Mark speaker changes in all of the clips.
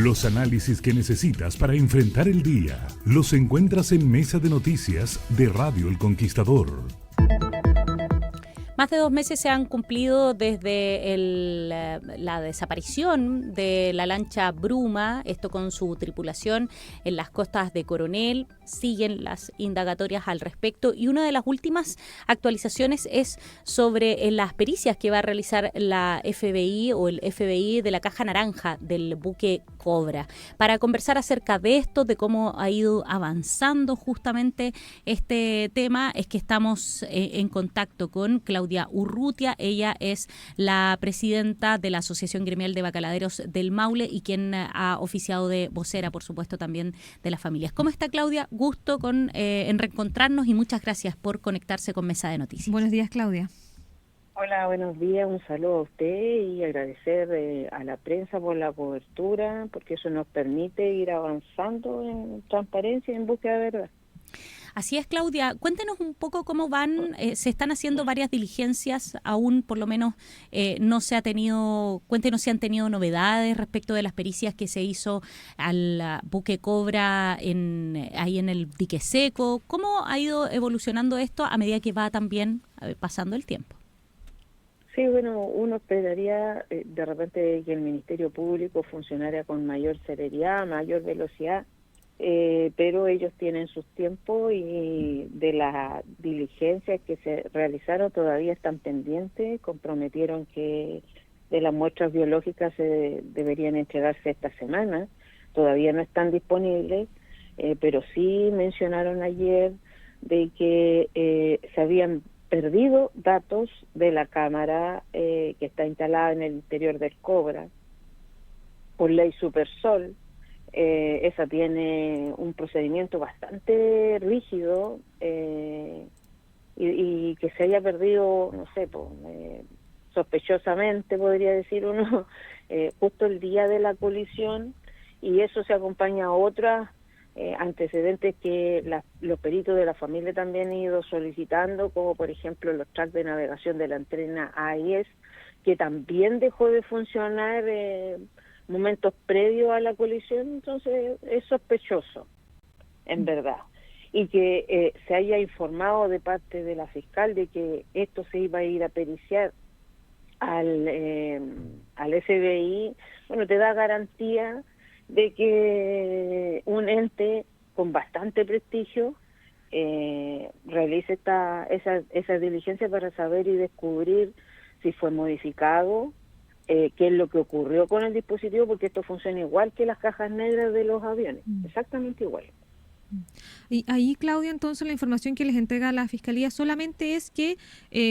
Speaker 1: Los análisis que necesitas para enfrentar el día los encuentras en Mesa de Noticias de Radio El Conquistador.
Speaker 2: Más de 2 meses se han cumplido desde la desaparición de la lancha Bruma, esto con su tripulación en las costas de Coronel. Siguen las indagatorias al respecto y una de las últimas actualizaciones es sobre las pericias que va a realizar la FBI o el FBI de la Caja Naranja del buque Cobra. Para conversar acerca de esto, de cómo ha ido avanzando justamente este tema, es que estamos en contacto con Claudia Urrutia. Ella es la presidenta de la Asociación Gremial de Bacaladeros del Maule y quien ha oficiado de vocera, por supuesto, también de las familias. ¿Cómo está, Claudia? Gusto en reencontrarnos y muchas gracias por conectarse con Mesa de Noticias.
Speaker 3: Buenos días, Claudia.
Speaker 4: Hola, buenos días, un saludo a usted y agradecer a la prensa por la cobertura, porque eso nos permite ir avanzando en transparencia y en búsqueda de verdad.
Speaker 2: Así es, Claudia. Cuéntenos un poco cómo van. Se están haciendo varias diligencias, aún por lo menos no se ha tenido. Cuéntenos si han tenido novedades respecto de las pericias que se hizo al buque Cobra ahí en el dique seco. ¿Cómo ha ido evolucionando esto a medida que va también pasando el tiempo?
Speaker 4: Sí, bueno, uno esperaría de repente que el Ministerio Público funcionara con mayor celeridad, mayor velocidad, pero ellos tienen sus tiempos y de las diligencias que se realizaron todavía están pendientes. Comprometieron que de las muestras biológicas se deberían entregarse esta semana, todavía no están disponibles, pero sí mencionaron ayer de que se habían perdido datos de la cámara que está instalada en el interior del Cobra por ley Supersol. Esa tiene un procedimiento bastante rígido y que se haya perdido, no sé, sospechosamente podría decir uno, justo el día de la colisión, y eso se acompaña a otras antecedentes que los peritos de la familia también han ido solicitando, como por ejemplo los tracks de navegación de la antena AIS, que también dejó de funcionar momentos previos a la colisión. Entonces es sospechoso, en verdad, y que se haya informado de parte de la fiscal de que esto se iba a ir a periciar al FBI, bueno, te da garantía de que un ente con bastante prestigio realice esa diligencia para saber y descubrir si fue modificado, qué es lo que ocurrió con el dispositivo, porque esto funciona igual que las cajas negras de los aviones, exactamente igual.
Speaker 3: Y ahí, Claudia, entonces la información que les entrega la Fiscalía solamente es que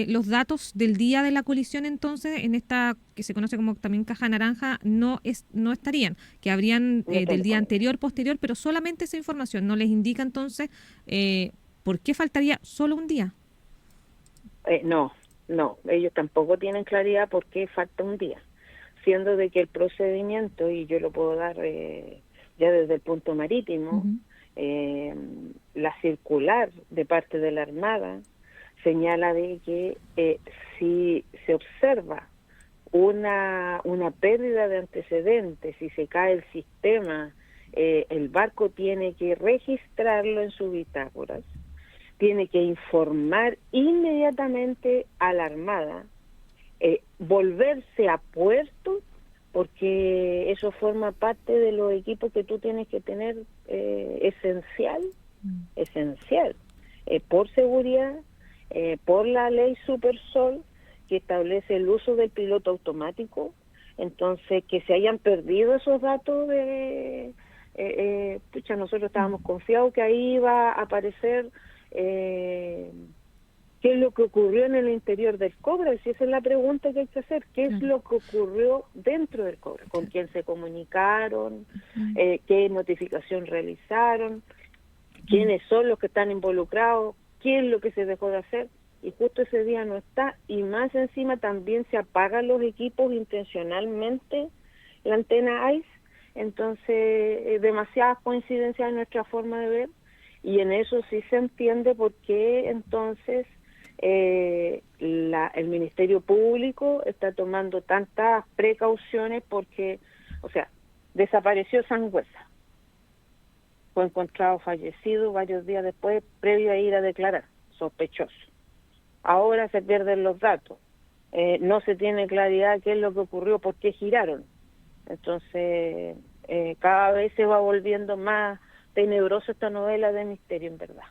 Speaker 3: los datos del día de la colisión, entonces, en esta que se conoce como también caja naranja, no estarían, que habrían del día anterior, posterior, pero solamente esa información no les indica entonces por qué faltaría solo un día.
Speaker 4: No, ellos tampoco tienen claridad por qué falta un día, siendo de que el procedimiento, y yo lo puedo dar ya desde el punto marítimo, la circular de parte de la Armada señala de que si se observa una pérdida de antecedentes, si se cae el sistema, el barco tiene que registrarlo en sus bitácoras, tiene que informar inmediatamente a la Armada, volverse a puerto, porque eso forma parte de los equipos que tú tienes que tener esencial, por seguridad, por la ley Supersol, que establece el uso del piloto automático. Entonces, que se hayan perdido esos datos nosotros estábamos confiados que ahí iba a aparecer ¿qué es lo que ocurrió en el interior del Cobra? Si esa es la pregunta que hay que hacer, ¿qué es lo que ocurrió dentro del Cobra? ¿Con quién se comunicaron? ¿Qué notificación realizaron? ¿Quiénes son los que están involucrados? ¿Qué es lo que se dejó de hacer? Y justo ese día no está, y más encima también se apagan los equipos intencionalmente, la antena AIS. Entonces, demasiadas coincidencias en nuestra forma de ver, y en eso sí se entiende por qué entonces el Ministerio Público está tomando tantas precauciones, porque, o sea, desapareció Sangüesa. Fue encontrado fallecido varios días después, previo a ir a declarar, sospechoso. Ahora se pierden los datos. No se tiene claridad qué es lo que ocurrió, por qué giraron. Entonces, cada vez se va volviendo más tenebrosa esta novela de misterio, en verdad.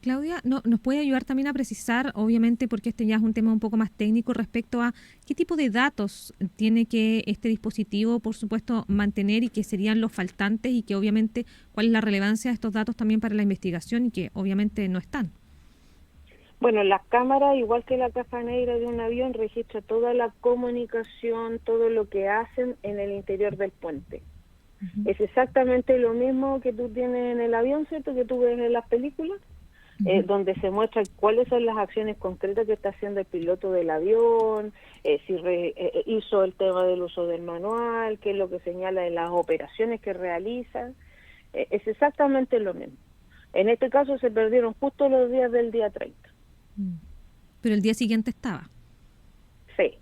Speaker 3: Claudia, ¿nos puede ayudar también a precisar, obviamente, porque este ya es un tema un poco más técnico, respecto a qué tipo de datos tiene que este dispositivo, por supuesto, mantener y que serían los faltantes, y que obviamente cuál es la relevancia de estos datos también para la investigación y que obviamente no están?
Speaker 4: Bueno, las cámaras, igual que la caja negra de un avión, registra toda la comunicación, todo lo que hacen en el interior del puente. Uh-huh. Es exactamente lo mismo que tú tienes en el avión, ¿cierto?, que tú ves en las películas, uh-huh. Donde se muestra cuáles son las acciones concretas que está haciendo el piloto del avión, si hizo el tema del uso del manual, qué es lo que señala en las operaciones que realiza. Es exactamente lo mismo. En este caso se perdieron justo los días del día 30.
Speaker 3: Pero el día siguiente estaba.
Speaker 4: Sí.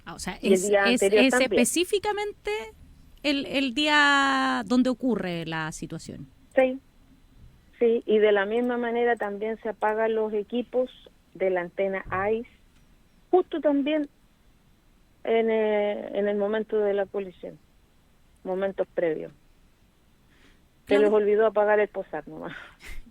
Speaker 2: O sea, es específicamente el día donde ocurre la situación.
Speaker 4: Sí, sí, y de la misma manera también se apagan los equipos de la antena ICE, justo también en el momento de la colisión, momentos previos. Se les olvidó apagar el posar nomás.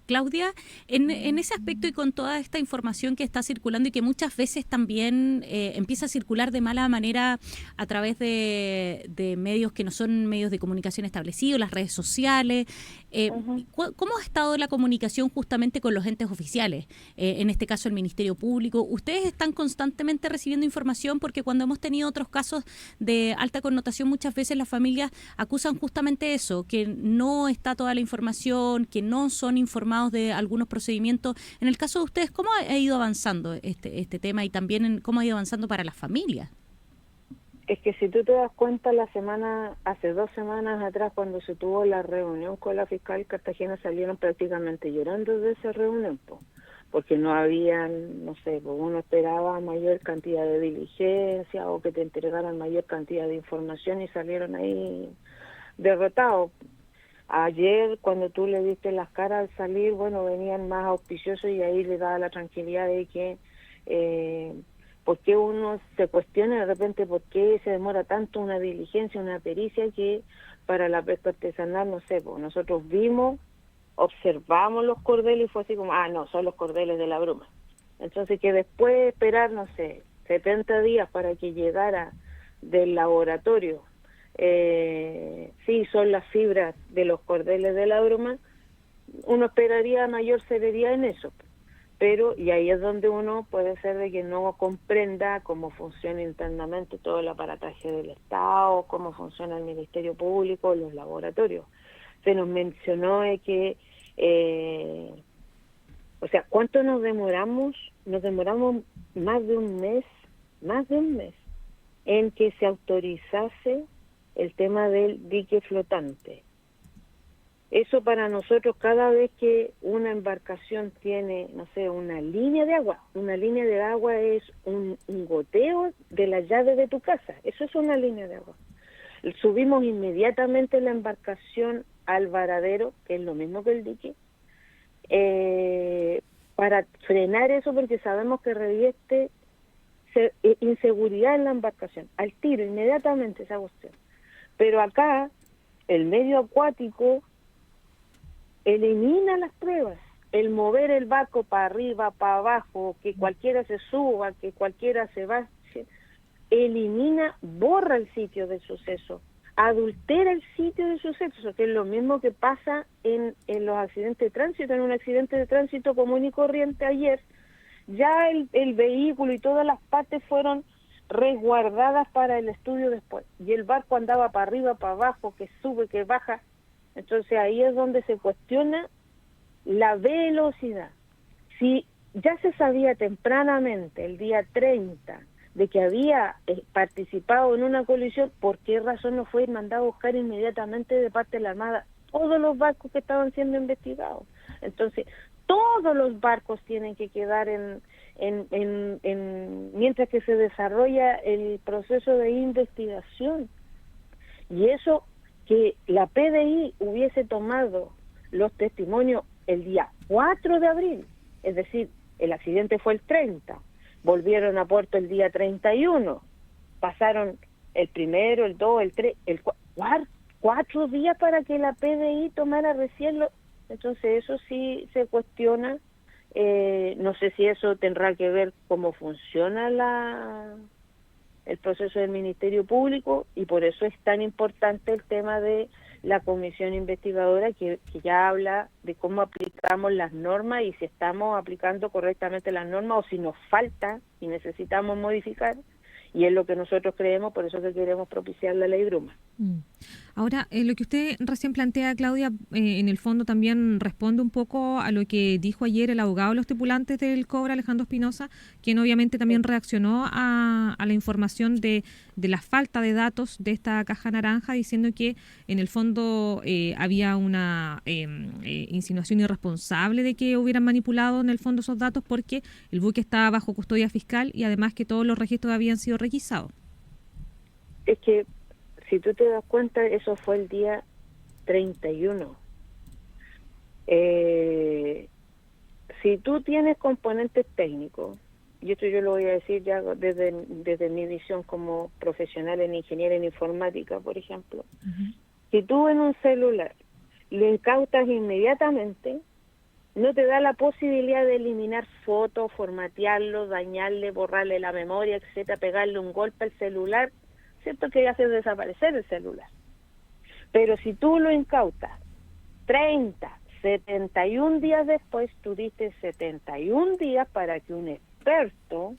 Speaker 2: Claudia, en ese aspecto y con toda esta información que está circulando y que muchas veces también empieza a circular de mala manera a través de medios que no son medios de comunicación establecidos, las redes sociales, uh-huh. ¿Cómo ha estado la comunicación justamente con los entes oficiales? En este caso el Ministerio Público. ¿Ustedes están constantemente recibiendo información? Porque cuando hemos tenido otros casos de alta connotación, muchas veces las familias acusan justamente eso, que no está toda la información, que no son informados de algunos procedimientos. En el caso de ustedes, ¿cómo ha ido avanzando este tema y también cómo ha ido avanzando para las familias?
Speaker 4: Es que si tú te das cuenta, hace 2 semanas atrás, cuando se tuvo la reunión con la fiscal Cartagena, salieron prácticamente llorando de esa reunión, porque no habían, no sé, uno esperaba mayor cantidad de diligencia o que te entregaran mayor cantidad de información y salieron ahí derrotados. Ayer, cuando tú le diste las caras al salir, bueno, venían más auspiciosos y ahí le daba la tranquilidad de que por qué uno se cuestiona de repente por qué se demora tanto una diligencia, una pericia, que para la pesca artesanal, no sé, pues nosotros vimos, observamos los cordeles y fue así como, no, son los cordeles de la bruma. Entonces que después de esperar, no sé, 70 días para que llegara del laboratorio, sí, son las fibras de los cordeles de la bruma, uno esperaría mayor severidad en eso, pero y ahí es donde uno puede ser de que no comprenda cómo funciona internamente todo el aparataje del Estado, cómo funciona el Ministerio Público, los laboratorios. Se nos mencionó que o sea, ¿cuánto nos demoramos? Nos demoramos más de un mes en que se autorizase el tema del dique flotante. Eso para nosotros, cada vez que una embarcación tiene, no sé, una línea de agua es un goteo de la llave de tu casa. Eso es una línea de agua. Subimos inmediatamente la embarcación al varadero, que es lo mismo que el dique, para frenar eso, porque sabemos que revierte inseguridad en la embarcación. Al tiro, inmediatamente esa cuestión. Pero acá, el medio acuático elimina las pruebas. El mover el barco para arriba, para abajo, que cualquiera se suba, que cualquiera se baje, borra el sitio del suceso, adultera el sitio del suceso, que es lo mismo que pasa en los accidentes de tránsito. En un accidente de tránsito común y corriente ayer, ya el vehículo y todas las partes fueron resguardadas para el estudio después, y el barco andaba para arriba, para abajo, que sube, que baja. Entonces ahí es donde se cuestiona la velocidad. Si ya se sabía tempranamente, el día 30, de que había participado en una colisión, ¿por qué razón no fue mandado a buscar inmediatamente de parte de la Armada todos los barcos que estaban siendo investigados? Entonces, todos los barcos tienen que quedar mientras que se desarrolla el proceso de investigación. Y eso que la PDI hubiese tomado los testimonios el día 4 de abril, es decir, el accidente fue el 30, volvieron a puerto el día 31, pasaron el primero, el 2, el 3, el 4 días para que la PDI tomara recién entonces eso sí se cuestiona. No sé si eso tendrá que ver cómo funciona el proceso del Ministerio Público, y por eso es tan importante el tema de la comisión investigadora que ya habla de cómo aplicamos las normas y si estamos aplicando correctamente las normas o si nos falta y necesitamos modificar, y es lo que nosotros creemos, por eso que queremos propiciar la ley Bruma.
Speaker 3: Ahora, lo que usted recién plantea, Claudia, en el fondo también responde un poco a lo que dijo ayer el abogado de los tripulantes del Cobra, Alejandro Espinosa, quien obviamente también reaccionó a la información de la falta de datos de esta caja naranja, diciendo que en el fondo había una insinuación irresponsable de que hubieran manipulado en el fondo esos datos porque el buque estaba bajo custodia fiscal y además que todos los registros habían sido requisados.
Speaker 4: Es que si tú te das cuenta, eso fue el día 31. Si tú tienes componentes técnicos, y esto yo lo voy a decir ya desde mi visión como profesional en ingeniería en informática, por ejemplo, si tú en un celular lo incautas inmediatamente, no te da la posibilidad de eliminar fotos, formatearlo, dañarle, borrarle la memoria, etcétera, pegarle un golpe al celular, ¿cierto? Que hace desaparecer el celular. Pero si tú lo incautas 30, 71 días después, tú diste 71 días para que un experto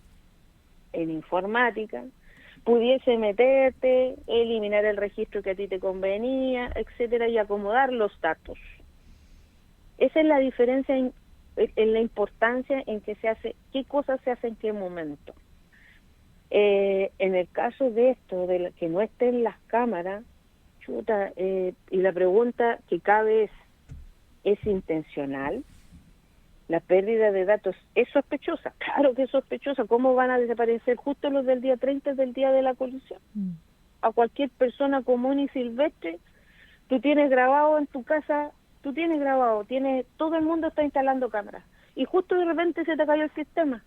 Speaker 4: en informática pudiese meterte, eliminar el registro que a ti te convenía, etcétera, y acomodar los datos. Esa es la diferencia en la importancia en que se hace, qué cosas se hacen en qué momento. En el caso de esto, de que no estén las cámaras, y la pregunta que cabe ¿es intencional? ¿La pérdida de datos es sospechosa? Claro que es sospechosa. ¿Cómo van a desaparecer justo los del día 30 del día de la colisión? A cualquier persona común y silvestre, tú tienes grabado en tu casa, todo el mundo está instalando cámaras, y justo de repente se te cayó el sistema.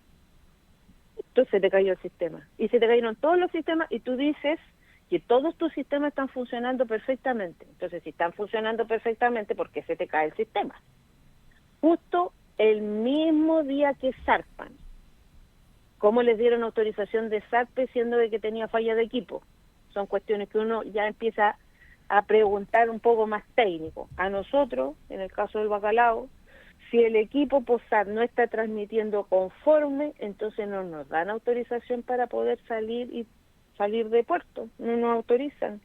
Speaker 4: Entonces se te cayó el sistema, y se te cayeron todos los sistemas, y tú dices que todos tus sistemas están funcionando perfectamente. Entonces, si están funcionando perfectamente, ¿por qué se te cae el sistema? Justo el mismo día que zarpan. ¿Cómo les dieron autorización de zarpe siendo de que tenía falla de equipo? Son cuestiones que uno ya empieza a preguntar un poco más técnico. A nosotros, en el caso del Bacalao, si el equipo POSAT no está transmitiendo conforme, entonces no nos dan autorización para poder salir de puerto, no nos autorizan.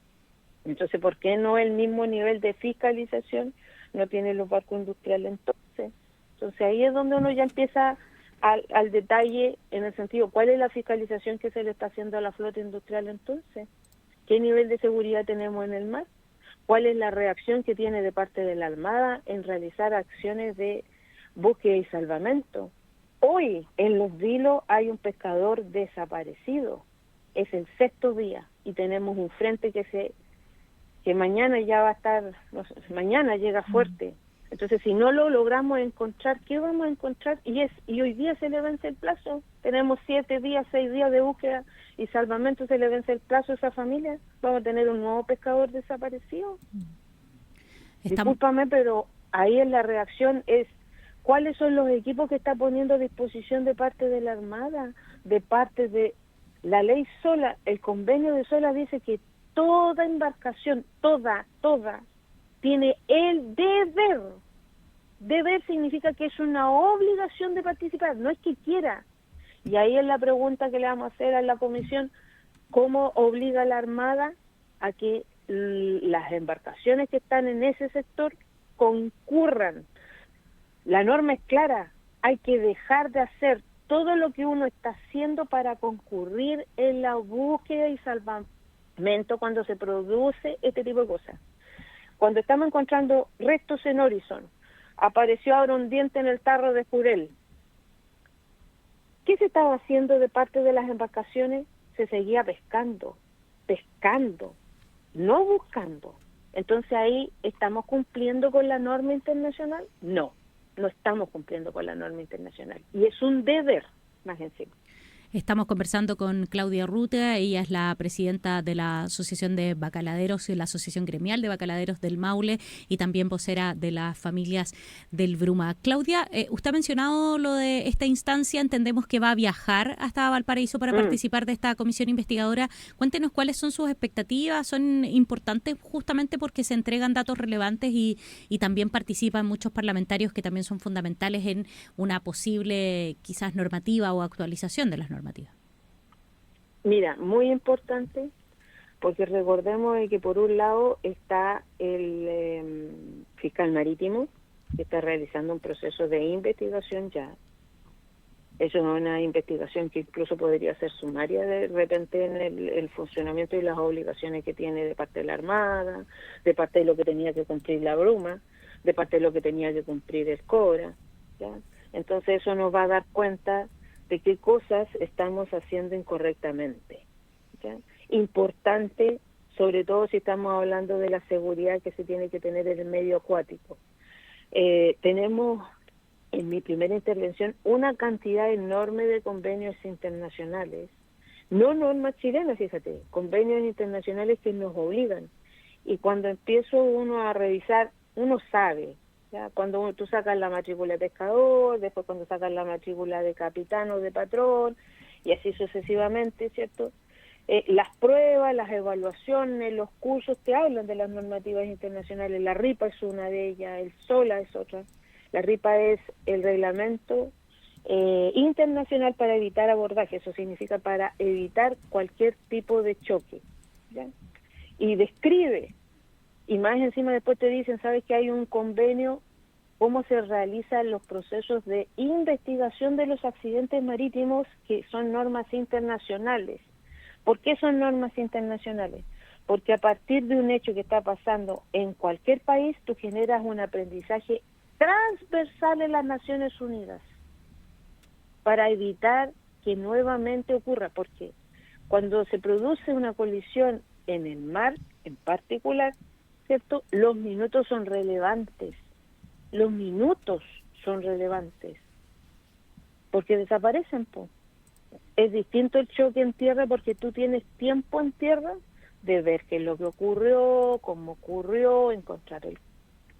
Speaker 4: Entonces, ¿por qué no el mismo nivel de fiscalización no tienen los barcos industriales entonces? Entonces ahí es donde uno ya empieza al detalle en el sentido, ¿cuál es la fiscalización que se le está haciendo a la flota industrial entonces? ¿Qué nivel de seguridad tenemos en el mar? ¿Cuál es la reacción que tiene de parte de la Armada en realizar acciones de búsqueda y salvamento? Hoy en Los Vilos hay un pescador desaparecido. Es el 6º día y tenemos un frente que mañana ya va a estar, no sé, mañana llega fuerte. Entonces, si no lo logramos encontrar, ¿qué vamos a encontrar? Y hoy día se le vence el plazo. Tenemos 7 días, 6 días de búsqueda y salvamento, se le vence el plazo a esa familia. Vamos a tener un nuevo pescador desaparecido. Discúlpame, pero ahí en la reacción es, ¿cuáles son los equipos que está poniendo a disposición de parte de la Armada? De parte de la ley SOLA, el convenio de SOLA dice que toda embarcación, toda, tiene el deber. Deber significa que es una obligación de participar, no es que quiera. Y ahí es la pregunta que le vamos a hacer a la comisión, ¿cómo obliga a la Armada a que las embarcaciones que están en ese sector concurran? La norma es clara, hay que dejar de hacer todo lo que uno está haciendo para concurrir en la búsqueda y salvamento cuando se produce este tipo de cosas. Cuando estamos encontrando restos en Horizon, apareció ahora un diente en el tarro de Jurel. ¿Qué se estaba haciendo de parte de las embarcaciones? Se seguía pescando, no buscando. Entonces ahí, ¿estamos cumpliendo con la norma internacional? No, no estamos cumpliendo con la norma internacional. Y es un deber, más encima.
Speaker 2: Estamos conversando con Claudia Rutia, ella es la presidenta de la Asociación de Bacaladeros y la Asociación Gremial de Bacaladeros del Maule y también vocera de las familias del Bruma. Claudia, usted ha mencionado lo de esta instancia, entendemos que va a viajar hasta Valparaíso para participar de esta comisión investigadora. Cuéntenos cuáles son sus expectativas, son importantes justamente porque se entregan datos relevantes y también participan muchos parlamentarios que también son fundamentales en una posible quizás normativa o actualización de las normas.
Speaker 4: Mira, muy importante, porque recordemos que por un lado está el fiscal marítimo, que está realizando un proceso de investigación ya. Eso es una investigación que incluso podría ser sumaria de repente en el funcionamiento y las obligaciones que tiene de parte de la Armada, de parte de lo que tenía que cumplir la Bruma, de parte de lo que tenía que cumplir el COBRA, ¿ya? Entonces eso nos va a dar cuenta de qué cosas estamos haciendo incorrectamente, ¿ya? Importante, sobre todo si estamos hablando de la seguridad que se tiene que tener en el medio acuático. Tenemos, en mi primera intervención, una cantidad enorme de convenios internacionales, no normas chilenas, fíjate, convenios internacionales que nos obligan. Y cuando empiezo uno a revisar, uno sabe, ¿ya? Cuando tú sacas la matrícula de pescador, después cuando sacas la matrícula de capitán o de patrón, y así sucesivamente, ¿cierto? Las pruebas, las evaluaciones, los cursos te hablan de las normativas internacionales. La RIPA es una de ellas, el SOLA es otra. La RIPA es el reglamento internacional para evitar abordaje, eso significa para evitar cualquier tipo de choque, ¿ya? Y describe, y más encima después te dicen, sabes que hay un convenio, cómo se realizan los procesos de investigación de los accidentes marítimos, que son normas internacionales. ¿Por qué son normas internacionales? Porque a partir de un hecho que está pasando en cualquier país, tú generas un aprendizaje transversal en las Naciones Unidas para evitar que nuevamente ocurra, porque cuando se produce una colisión en el mar en particular, ¿cierto? Los minutos son relevantes, porque desaparecen, po. Es distinto el choque en tierra porque tú tienes tiempo en tierra de ver qué es lo que ocurrió, cómo ocurrió, encontrar el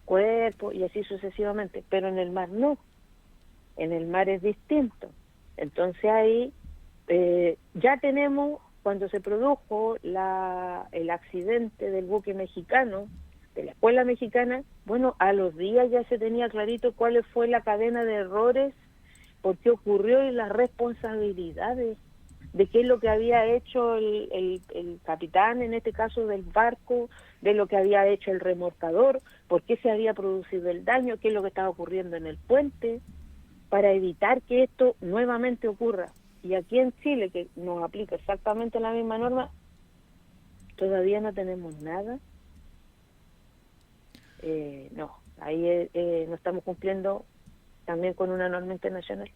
Speaker 4: cuerpo y así sucesivamente, pero en el mar no, en el mar es distinto. Entonces ahí ya tenemos, cuando se produjo el accidente del buque mexicano, de la escuela mexicana, bueno, a los días ya se tenía clarito cuál fue la cadena de errores, por qué ocurrió y las responsabilidades de qué es lo que había hecho el capitán, en este caso del barco, de lo que había hecho el remolcador, por qué se había producido el daño, qué es lo que estaba ocurriendo en el puente, para evitar que esto nuevamente ocurra. Y aquí en Chile, que nos aplica exactamente la misma norma, todavía no tenemos nada. No, ahí no estamos cumpliendo también con una norma internacional.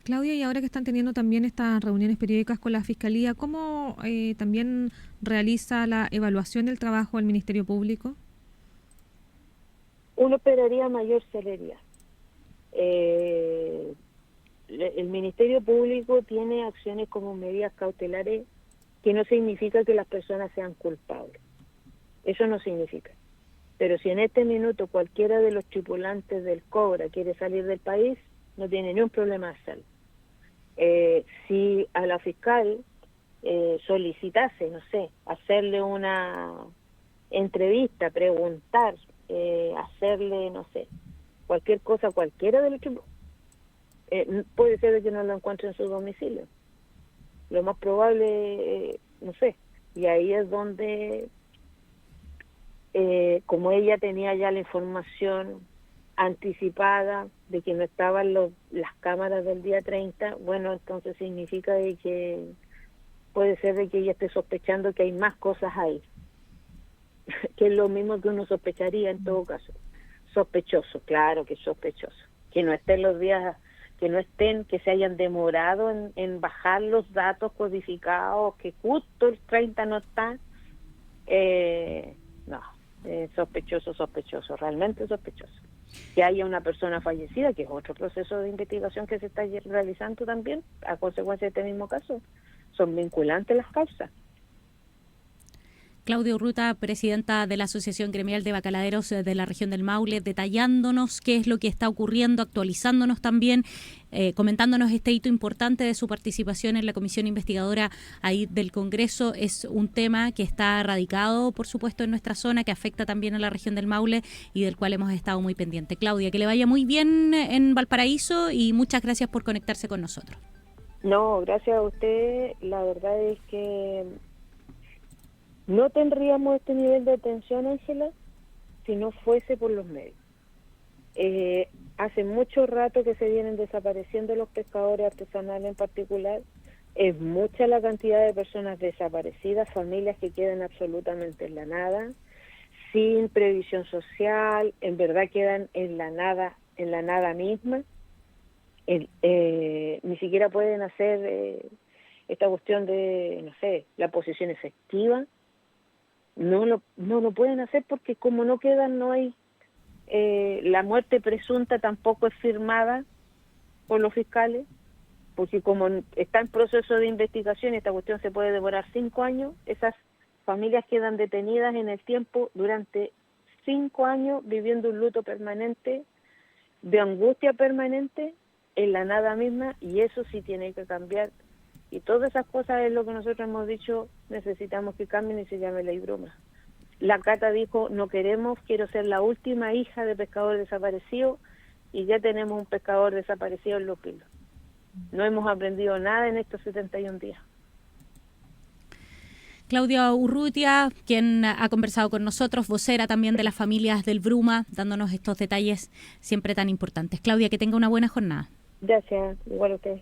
Speaker 3: Claudia, y ahora que están teniendo también estas reuniones periódicas con la Fiscalía, ¿cómo también realiza la evaluación del trabajo del Ministerio Público?
Speaker 4: Uno esperaría mayor celeridad. El Ministerio Público tiene acciones como medidas cautelares que no significa que las personas sean culpables. Eso no significa. Pero si en este minuto cualquiera de los tripulantes del COBRA quiere salir del país, no tiene ni un problema de hacerlo. Si a la fiscal solicitase, no sé, hacerle una entrevista, preguntar, hacerle, no sé, cualquier cosa, cualquiera de los tripulantes, puede ser de que no lo encuentre en su domicilio. Lo más probable, no sé, y ahí es donde, como ella tenía ya la información anticipada de que no estaban las cámaras del día 30, bueno, entonces significa de que puede ser de que ella esté sospechando que hay más cosas ahí, que es lo mismo que uno sospecharía en todo caso. Sospechoso, claro que es sospechoso. Que no estén los días, que se hayan demorado en bajar los datos codificados, que justo el 30 no está, no, Sospechoso, realmente sospechoso. Que haya una persona fallecida, que es otro proceso de investigación que se está realizando también a consecuencia de este mismo caso. Son vinculantes las causas.
Speaker 2: Claudia Urrutia, presidenta de la Asociación Gremial de Bacaladeros de la región del Maule, detallándonos qué es lo que está ocurriendo, actualizándonos también, comentándonos este hito importante de su participación en la comisión investigadora ahí del Congreso. Es un tema que está radicado, por supuesto, en nuestra zona, que afecta también a la región del Maule y del cual hemos estado muy pendientes. Claudia, que le vaya muy bien en Valparaíso y muchas gracias por conectarse con nosotros.
Speaker 4: No, gracias a usted. La verdad es que no tendríamos este nivel de atención, Ángela, si no fuese por los medios. Hace mucho rato que se vienen desapareciendo los pescadores artesanales en particular. Es mucha la cantidad de personas desaparecidas, familias que quedan absolutamente en la nada, sin previsión social, en verdad quedan en la nada misma. Ni siquiera pueden hacer esta cuestión de, no sé, la posición efectiva. No lo pueden hacer porque como no quedan, no hay. La muerte presunta tampoco es firmada por los fiscales, porque como está en proceso de investigación y esta cuestión se puede demorar 5 años, esas familias quedan detenidas en el tiempo durante 5 años viviendo un luto permanente, de angustia permanente, en la nada misma, y eso sí tiene que cambiar. Y todas esas cosas es lo que nosotros hemos dicho, necesitamos que cambien y se llame ley broma. La Cata dijo, no queremos, quiero ser la última hija de pescador desaparecido, y ya tenemos un pescador desaparecido en Los Pilos. No hemos aprendido nada en estos 71 días.
Speaker 2: Claudia Urrutia, quien ha conversado con nosotros, vocera también de las familias del Bruma, dándonos estos detalles siempre tan importantes. Claudia, que tenga una buena jornada.
Speaker 4: Gracias, igual a usted.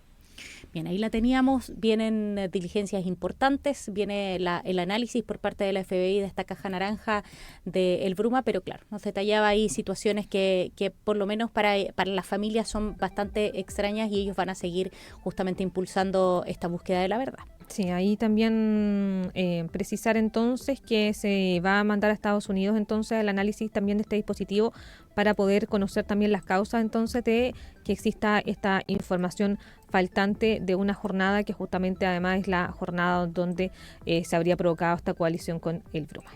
Speaker 2: Bien, ahí la teníamos, vienen diligencias importantes, viene el análisis por parte de la FBI de esta caja naranja del Bruma, pero claro, nos detallaba ahí situaciones que por lo menos para las familias son bastante extrañas y ellos van a seguir justamente impulsando esta búsqueda de la verdad.
Speaker 3: Sí, ahí también precisar entonces que se va a mandar a Estados Unidos entonces el análisis también de este dispositivo para poder conocer también las causas entonces de que exista esta información faltante de una jornada que justamente además es la jornada donde se habría provocado esta coalición con el Bruma.